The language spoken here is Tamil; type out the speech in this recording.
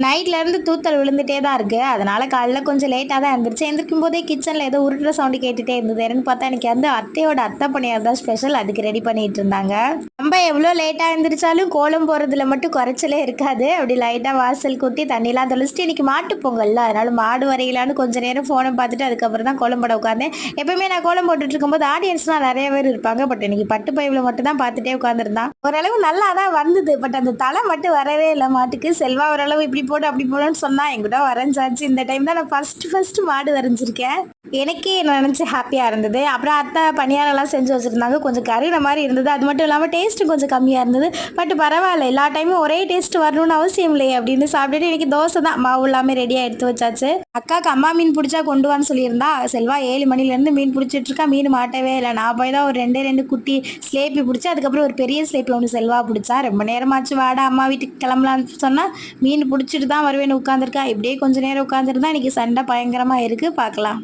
நைட்லேருந்து தூத்தல் விழுந்துட்டே தான் இருக்குது. அதனால் காலைல கொஞ்சம் லேட்டாக தான் எழுந்திரிச்சு. எழுந்திரிக்கும் போதே கிச்சனில் ஏதோ உருட்டுற சவுண்டு கேட்டுகிட்டே இருந்தது. என்னன்னு பார்த்தா எனக்கு வந்து அத்தையோட அத்தை பணியார் தான் ஸ்பெஷல். அதுக்கு ரெடி பண்ணிட்டு இருந்தாங்க. நம்ம எவ்வளோ லேட்டாக எழுந்திரிச்சாலும் கோலம் போகிறதுல மட்டும் குறைச்சலே இருக்காது. அப்படி லைட்டாக வாசல் கூட்டி தண்ணிலாம் தெளிச்சிட்டு இன்றைக்கி மாட்டு பொங்கல்ல, அதனால் மாடு வரையிலான்னு கொஞ்சம் நேரம் ஃபோனை பார்த்துட்டு அதுக்கப்புறம் தான் கோலம் போட உட்காந்தேன். எப்பவுமே நான் கோலம் போட்டுட்டு இருக்கும்போது ஆடியன்ஸ்லாம் நிறைய பேர் இருப்பாங்க. பட் இன்னைக்கு பட்டு பைவில் மட்டும் தான் பார்த்துட்டே உட்காந்துருந்தான். ஓரளவு நல்லா தான் வந்தது. பட் அந்த தலை மட்டும் வரவே இல்லை மாட்டுக்கு. செல்வா ஓரளவு இப்படி போட்டு அப்படி போடணும்னு சொன்னா என்கிட்ட வரைஞ்சாச்சு. இந்த டைம் தான் நான் ஃபர்ஸ்ட் மாடு வரைஞ்சிருக்கேன். எனக்கே நினச்சி ஹாப்பியாக இருந்தது. அப்புறம் அத்தை பணியாரெல்லாம் செஞ்சு வச்சுருந்தாங்க. கொஞ்சம் கருகின மாதிரி இருந்தது. அது மட்டும் இல்லாமல் டேஸ்ட்டு கொஞ்சம் கம்மியாக இருந்தது. பட் பரவாயில்ல, எல்லா டைமும் ஒரே டேஸ்ட் வரணும்னு அவசியம் இல்லையே அப்படின்னு சாப்பிட்டுட்டு இன்றைக்கி தோசை தான் மாவு எல்லாமே ரெடியாக எடுத்து வச்சாச்சு. அக்காவுக்கு அம்மா மீன் பிடிச்சா கொண்டு வான்னு சொல்லியிருந்தா. செல்வா 7 மணிலேருந்து மீன் பிடிச்சிட்ருக்கா. மீன் மாட்டவே இல்லை. நான் போய் தான் ஒரு 2 குட்டி ஸ்லேப்பி பிடிச்சி அதுக்கப்புறம் ஒரு பெரிய ஸ்லேப்பி ஒன்று செல்வா பிடிச்சா. ரொம்ப நேரமாச்சு வாடா அம்மா வீட்டுக்கு கிளம்பலான்னு சொன்னால் மீன் பிடிச்சிட்டு தான் வருவேன்னு உட்காந்துருக்கா. இப்படியே கொஞ்சம் நேரம் உட்காந்துருந்தா இன்றைக்கி சண்டை பயங்கரமாக இருக்குது. பார்க்கலாம்.